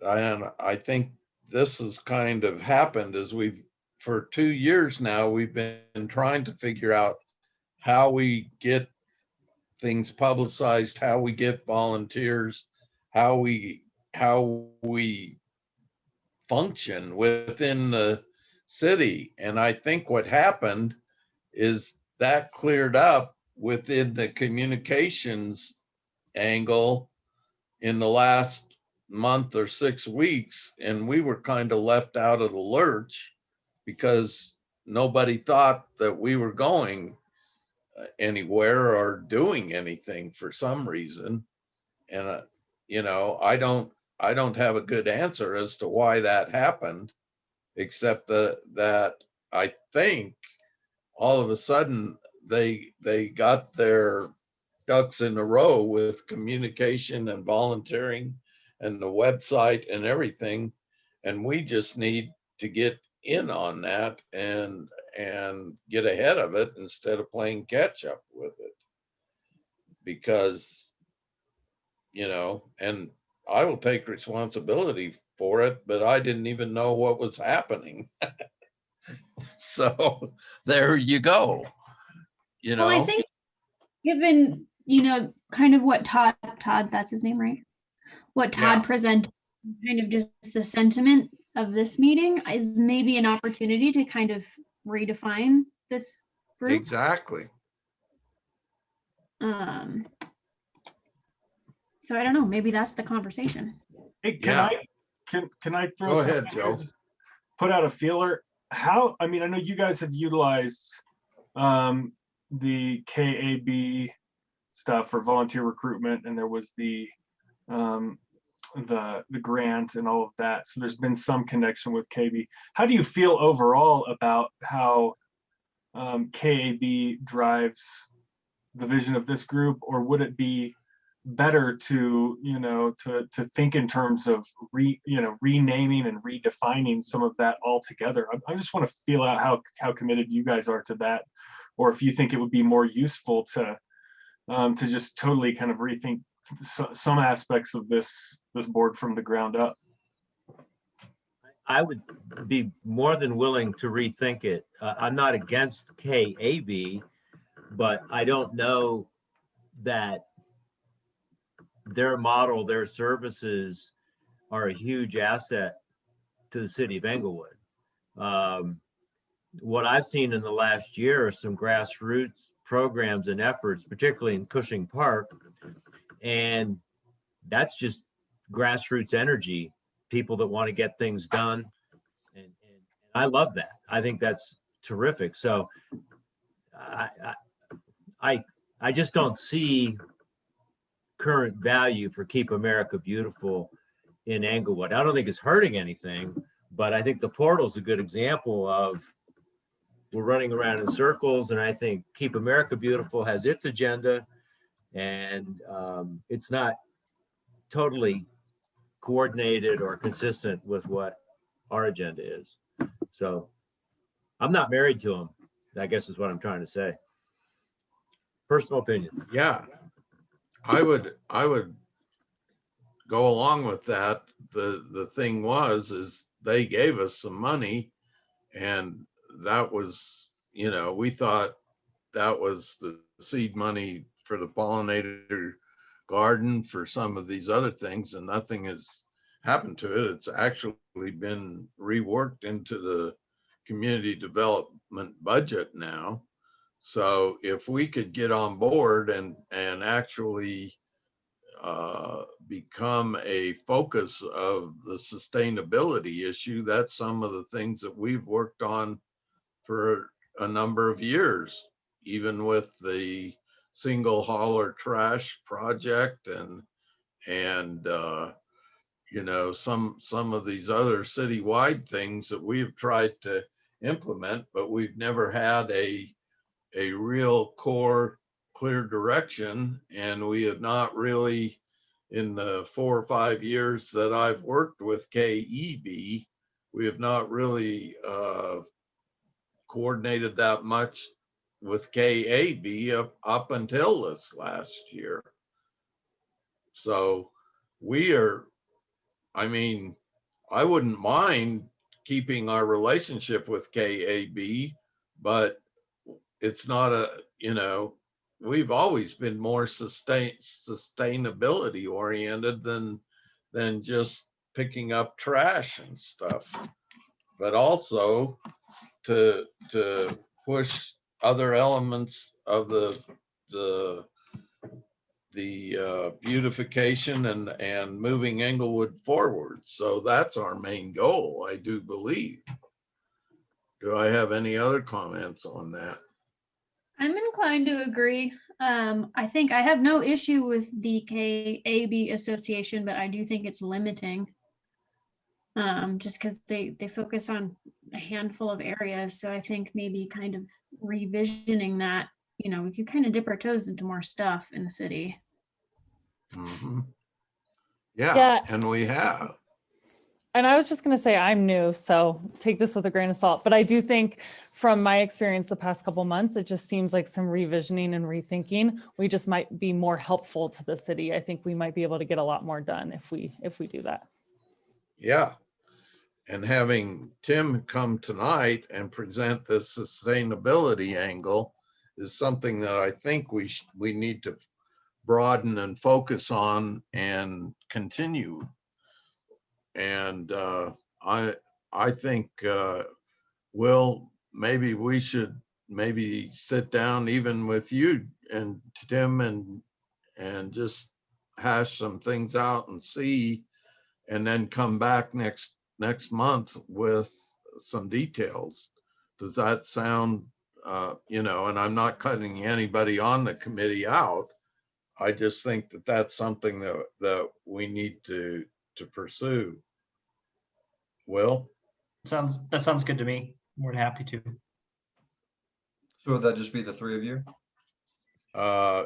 and I think this has kind of happened, is for 2 years now, we've been trying to figure out how we get things publicized, how we get volunteers, how we function within the city. And I think what happened is that cleared up within the communications angle in the last month or 6 weeks, and we were kind of left out of the lurch because nobody thought that we were going anywhere or doing anything for some reason. And I don't have a good answer as to why that happened, except that I think all of a sudden they got their ducks in a row with communication and volunteering and the website and everything. And we just need to get in on that and get ahead of it instead of playing catch up with it. Because, and I will take responsibility for it, but I didn't even know what was happening. So there you go. Well, I think given, kind of what Todd, that's his name, right? What Todd presented, kind of just the sentiment of this meeting, is maybe an opportunity to kind of redefine this group. Exactly. So I don't know, maybe that's the conversation. Hey, can I throw Go ahead, something here? Joe. Just put out a feeler. I know you guys have utilized the KAB stuff for volunteer recruitment, and there was the grant and all of that. So there's been some connection with KB. How do you feel overall about how KAB drives the vision of this group, or would it be better to think in terms of renaming and redefining some of that altogether? I just want to feel out how committed you guys are to that, or if you think it would be more useful to just totally kind of rethink some aspects of this board from the ground up. I would be more than willing to rethink it. I'm not against KAB, but I don't know that their model, their services are a huge asset to the city of Englewood. What I've seen in the last year are some grassroots programs and efforts, particularly in Cushing Park. And that's just grassroots energy, people that want to get things done. And I love that. I think that's terrific. So I just don't see current value for Keep America Beautiful in Englewood. I don't think it's hurting anything, but I think the portal's a good example of we're running around in circles, and I think Keep America Beautiful has its agenda, and it's not totally coordinated or consistent with what our agenda is. So I'm not married to them, I guess is what I'm trying to say. Personal opinion. Yeah, I would go along with that. The thing is they gave us some money, and that was, you know, we thought that was the seed money for the pollinator garden, for some of these other things, and nothing has happened to it. It's actually been reworked into the community development budget now. So if we could get on board and actually become a focus of the sustainability issue, that's some of the things that we've worked on for a number of years, even with the single hauler trash project and you know, some of these other citywide things that we've tried to implement, but we've never had a real core clear direction. And we have not really, in the 4 or 5 years that I've worked with KEB, we have not really coordinated that much with KAB up until this last year. So we are, I mean, I wouldn't mind keeping our relationship with KAB, but it's not a, you know, we've always been more sustainability oriented than just picking up trash and stuff, but also to push other elements of the beautification and moving Englewood forward. So that's our main goal, I do believe. Do I have any other comments on that? I'm inclined to agree. I think I have no issue with the KAB association, but I do think it's limiting. Just because they focus on a handful of areas. So I think maybe kind of revisioning that, you know, we could kind of dip our toes into more stuff in the city. Mm-hmm. Yeah, Yeah. and we have. And I was just going to say, I'm new, so take this with a grain of salt. But I do think from my experience the past couple months, it just seems like some revisioning and rethinking, we just might be more helpful to the city. I think we might be able to get a lot more done if we do that. Yeah. And having Tim come tonight and present the sustainability angle is something that I think we need to broaden and focus on and continue. And I think, Will, maybe we should maybe sit down even with you and Tim and just hash some things out and see, and then come back next month with some details. Does that sound, you know, and I'm not cutting anybody on the committee out. I just think that that's something that we need to pursue. Will? That sounds good to me. More than happy to. So would that just be the three of you?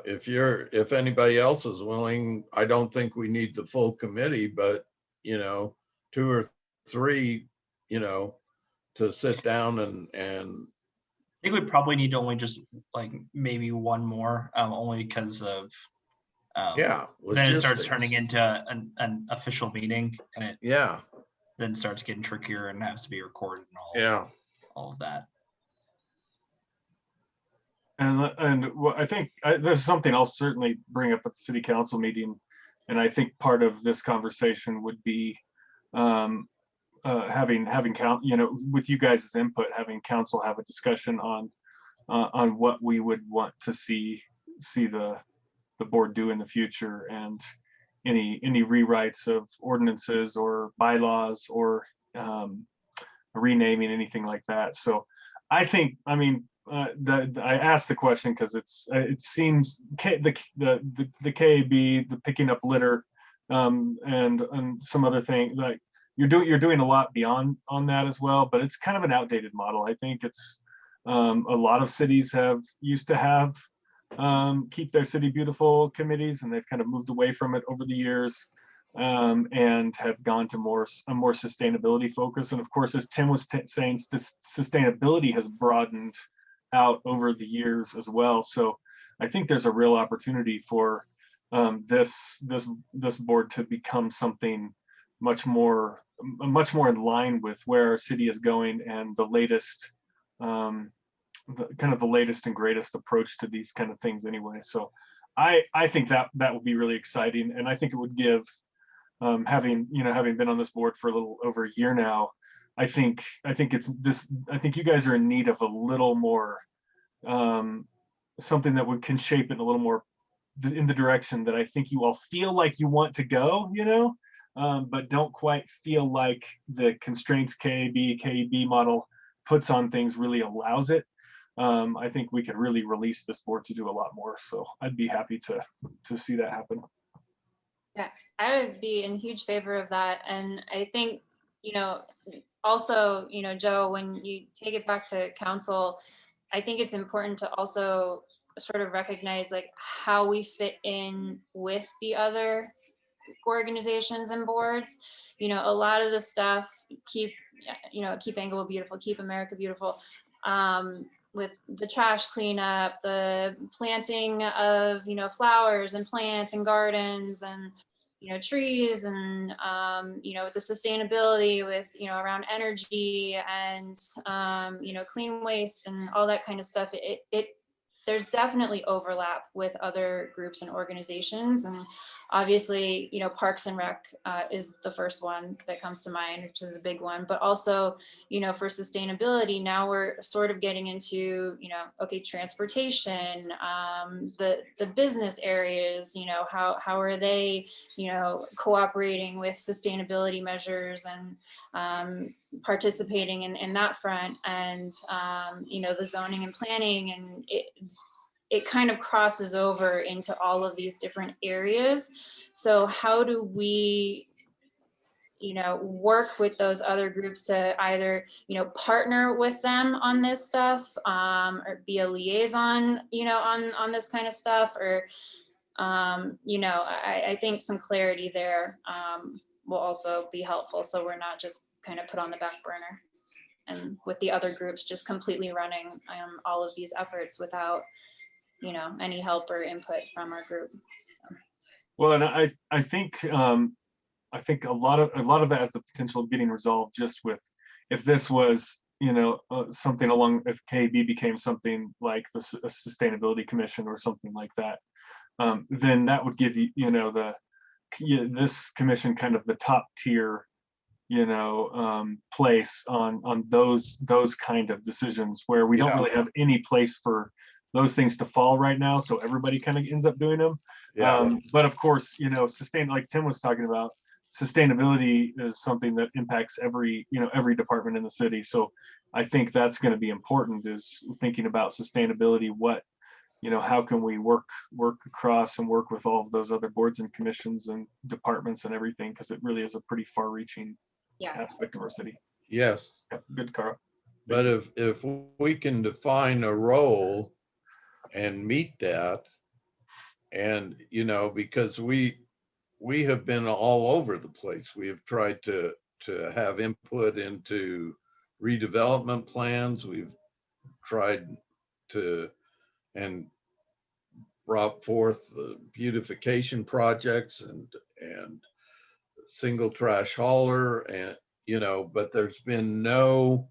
If anybody else is willing, I don't think we need the full committee, but you know, 2 or 3, you know, to sit down and I think we probably need to only just like maybe one more, only because of yeah, then it starts logistics. turning into an official meeting, and it Yeah, then starts getting trickier and has to be recorded and yeah. all of that. I think there's something I'll certainly bring up at the city council meeting, and I think part of this conversation would be having with you guys' input, having council have a discussion on what we would want to see the board do in the future, and any rewrites of ordinances or bylaws or renaming, anything like that. So I think, I mean, I asked the question because it seems the KAB, the picking up litter, and some other thing, like you're doing a lot beyond on that as well, but it's kind of an outdated model. I think it's a lot of cities used to have keep their city beautiful committees, and they've kind of moved away from it over the years, and have gone to a more sustainability focus. And of course, as Tim was saying, sustainability has broadened out over the years as well. So I think there's a real opportunity for this board to become something much more in line with where our city is going, and the latest the latest and greatest approach to these kind of things anyway. So I think that would be really exciting, and I think it would give, having been on this board for a little over a year now, I think you guys are in need of a little more something that can shape it a little more in the direction that I think you all feel like you want to go, but don't quite feel like the constraints KAB model puts on things really allows it. I think we could really release this board to do a lot more. So I'd be happy to see that happen. Yeah, I would be in huge favor of that. And I think, also, Joe, when you take it back to council, I think it's important to also sort of recognize like how we fit in with the other organizations and boards. A lot of the stuff, keep Englewood beautiful, keep America beautiful, with the trash cleanup, the planting of, flowers and plants and gardens and, trees, and, the sustainability with, around energy and, clean waste and all that kind of stuff. There's definitely overlap with other groups and organizations. And obviously, Parks and Rec is the first one that comes to mind, which is a big one. But also, for sustainability, now we're sort of getting into, okay, transportation, the business areas, how are they, cooperating with sustainability measures and participating in that front, and the zoning and planning, and it kind of crosses over into all of these different areas. So how do we work with those other groups to either partner with them on this stuff, or be a liaison on this kind of stuff, or I think some clarity there will also be helpful, so we're not just kind of put on the back burner, and with the other groups just completely running all of these efforts without any help or input from our group. So. Well, and I think a lot of that has the potential of getting resolved just with, if this was something along, if KB became something like a sustainability commission or something like that, then that would give this commission kind of the top tier place on those kind of decisions, where we don't really have any place for those things to fall right now, so everybody kind of ends up doing them. But of course, like Tim was talking about, sustainability is something that impacts every department in the city. So I think that's going to be important, is thinking about sustainability. What how can we work across and work with all of those other boards and commissions and departments and everything, because it really is a pretty far-reaching aspect of our city. Yes. Good, Carl. But if we can define a role and meet that, and because we have been all over the place. We have tried to have input into redevelopment plans. We've tried to and brought forth the beautification projects and single trash hauler, and but there's been no,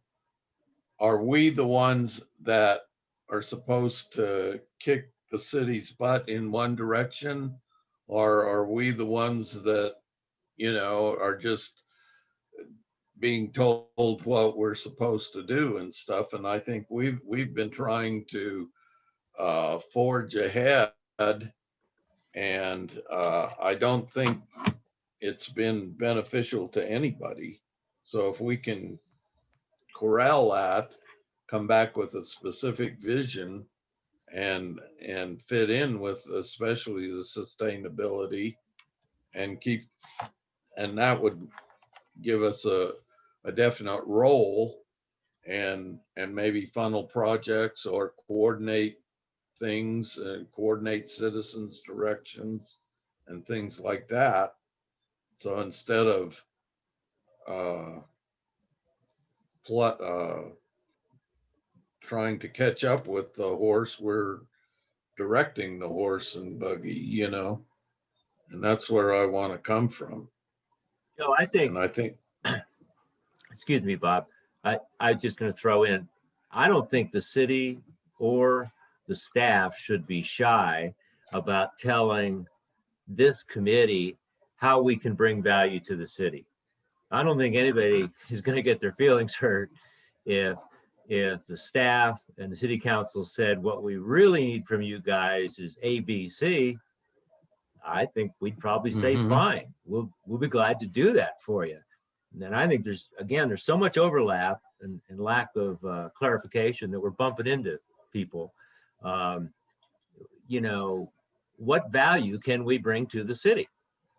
are we the ones that are supposed to kick the city's butt in one direction? Or are we the ones that, are just being told what we're supposed to do and stuff? And I think we've been trying to forge ahead, and I don't think it's been beneficial to anybody. So if we can corral that, come back with a specific vision and fit in with especially the sustainability, and that would give us a definite role, and maybe funnel projects or coordinate things and coordinate citizens' directions and things like that. So instead of trying to catch up with the horse, we're directing the horse and buggy, and that's where I want to come from. I think, And I think, excuse me, Bob, I'm just going to throw in, I don't think the city or the staff should be shy about telling this committee how we can bring value to the city. I don't think anybody is going to get their feelings hurt if the staff and the city council said, what we really need from you guys is A, B, C. I think we'd probably say, fine, we'll be glad to do that for you. And then I think there's so much overlap and lack of clarification that we're bumping into people. What value can we bring to the city?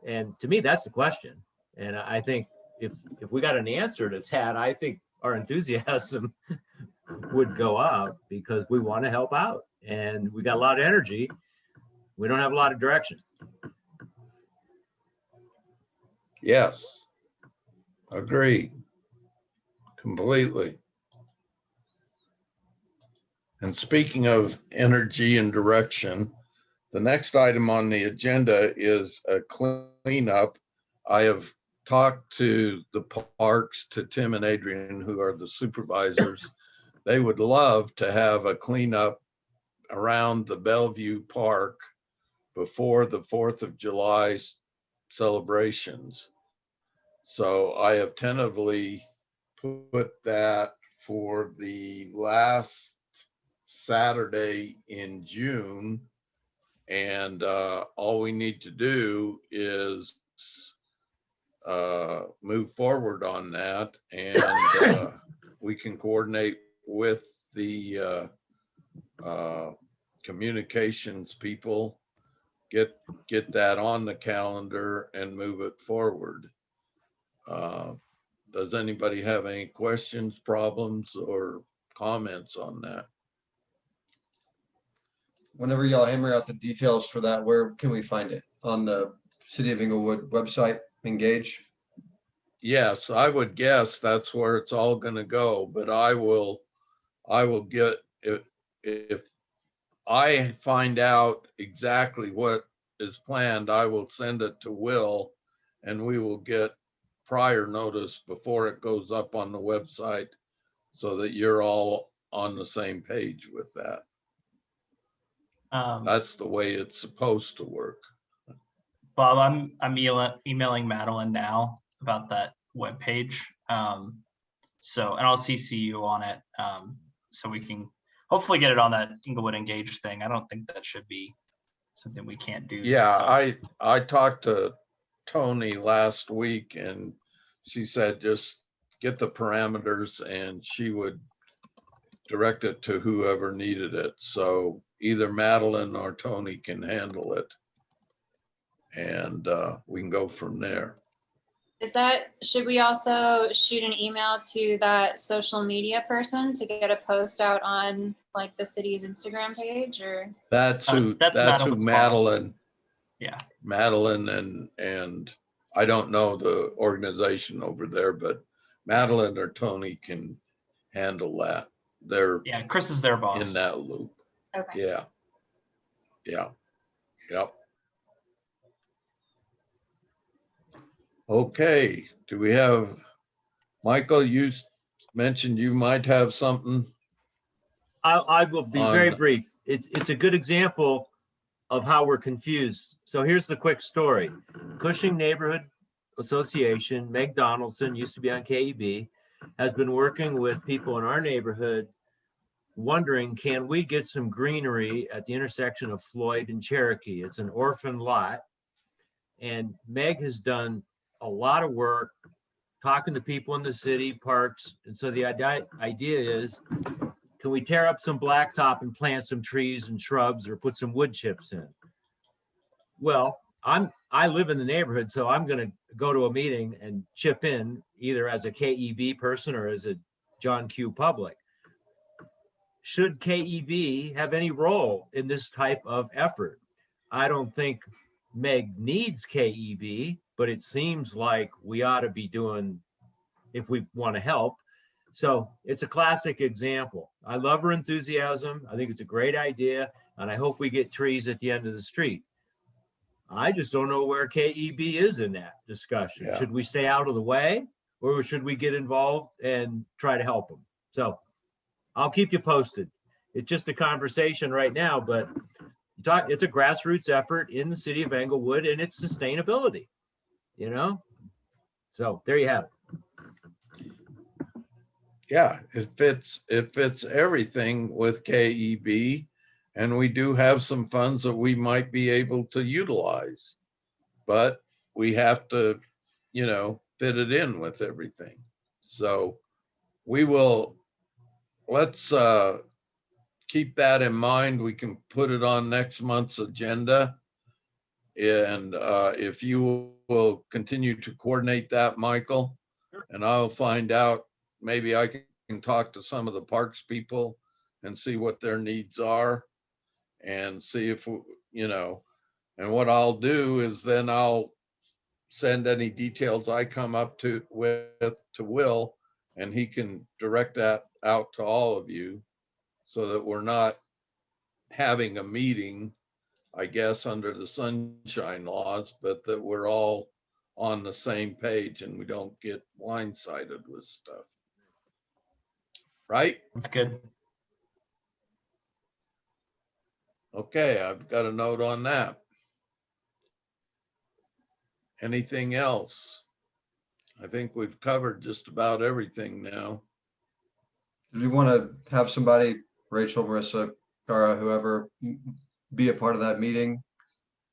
And to me, that's the question. And I think if we got an answer to that, I think our enthusiasm would go up, because we want to help out and we got a lot of energy. We don't have a lot of direction. yes, agree completely. And speaking of energy and direction, the next item on the agenda is a cleanup. I have talked to the parks, to Tim and Adrian, who are the supervisors. They would love to have a cleanup around the Bellevue Park before the 4th of July celebrations. So I have tentatively put that for the last Saturday in June. And all we need to do is move forward on that, and we can coordinate with the communications people, get that on the calendar and move it forward. Does anybody have any questions, problems, or comments on that? Whenever y'all hammer out the details for that, where can we find it? On the City of Englewood website, Engage? Yes, I would guess that's where it's all going to go, but I will get, if I find out exactly what is planned, I will send it to Will, and we will get prior notice before it goes up on the website, so that you're all on the same page with that. That's the way it's supposed to work. Bob, I'm emailing Madeline now about that webpage. So, and I'll CC you on it, so we can hopefully get it on that Englewood Engage thing. I don't think that should be something we can't do. Yeah, so. I talked to Tony last week, and she said just get the parameters and she would direct it to whoever needed it. So either Madeline or Tony can handle it, and we can go from there. Should we also shoot an email to that social media person to get a post out on like the city's Instagram page, or? That's who Madeline's Madeline. boss. Yeah. Madeline and I don't know the organization over there, but Madeline or Tony can handle that. Yeah, Chris is their boss. In that loop. Okay. Yeah. Yep. Okay, do we have, Michael, you mentioned you might have something. I will be very On- brief. It's a good example of how we're confused. So here's the quick story. Cushing Neighborhood Association, Meg Donaldson, used to be on KEB, has been working with people in our neighborhood wondering, can we get some greenery at the intersection of Floyd and Cherokee? It's an orphan lot. And Meg has done a lot of work talking to people in the city, parks. And so the idea is, can we tear up some blacktop and plant some trees and shrubs or put some wood chips in? Well, I live in the neighborhood, so I'm going to go to a meeting and chip in either as a KEB person or as a John Q. Public. Should KEB have any role in this type of effort? I don't think Meg needs KEB, but it seems like we ought to be doing, if we want to help. So it's a classic example. I love her enthusiasm. I think it's a great idea. And I hope we get trees at the end of the street. I just don't know where KEB is in that discussion. Yeah. Should we stay out of the way or should we get involved and try to help them? So I'll keep you posted. It's just a conversation right now, but it's a grassroots effort in the city of Englewood and it's sustainability, you know? So there you have it. Yeah, it fits everything with KEB, and we do have some funds that we might be able to utilize, but we have to, fit it in with everything. So let's keep that in mind. We can put it on next month's agenda. And if you will continue to coordinate that, Michael, and I'll find out, maybe I can talk to some of the parks people and see what their needs are and see if, and what I'll do is then I'll send any details I come up with to Will, and he can direct that out to all of you so that we're not having a meeting, I guess, under the sunshine laws, but that we're all on the same page and we don't get blindsided with stuff. Right? That's good. Okay, I've got a note on that. Anything else? I think we've covered just about everything now. Do you want to have somebody, Rachel, Marissa, Cara, whoever, be a part of that meeting,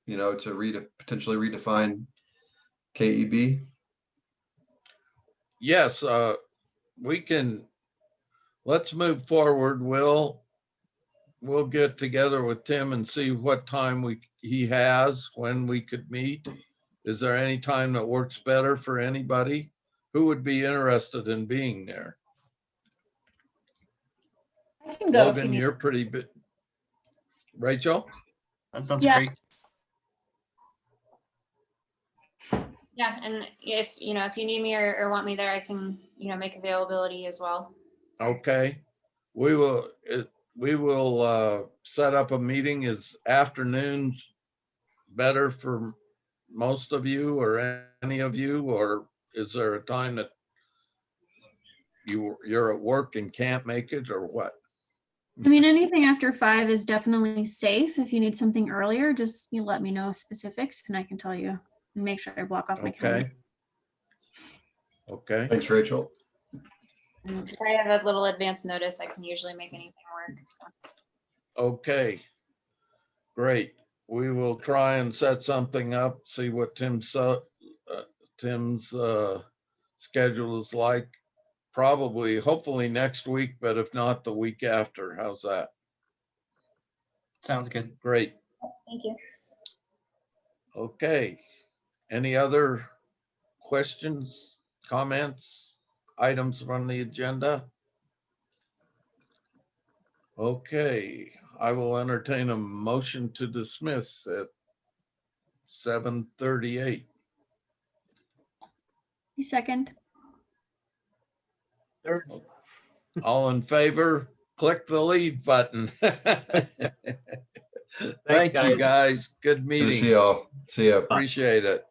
to potentially redefine KEB? Yes, we can. Let's move forward. We'll get together with Tim and see what time he has when we could meet. Is there any time that works better for anybody? Who would be interested in being there? I can go. Logan, you're pretty big. Rachel? That sounds Yeah. great. Yeah, and if you need me or want me there, I can, make availability as well. Okay. We will set up a meeting. Is afternoons better for most of you or any of you, or is there a time that you're at work and can't make it, or what? I mean, anything after 5 is definitely safe. If you need something earlier, just let me know specifics and I can tell you and make sure I block off my calendar. Okay. Thanks, Rachel. And if I have a little advance notice, I can usually make anything work. So. Okay. Great. We will try and set something up, see what Tim's schedule is like. Probably, hopefully next week, but if not, the week after. How's that? Sounds good. Great. Thank you. Okay. Any other questions, comments, items from the agenda? Okay, I will entertain a motion to dismiss at 7:38. Second. Third. All in favor, click the leave button. Thank you, guys. guys. Good Good to see meeting. y'all. See ya. Appreciate it.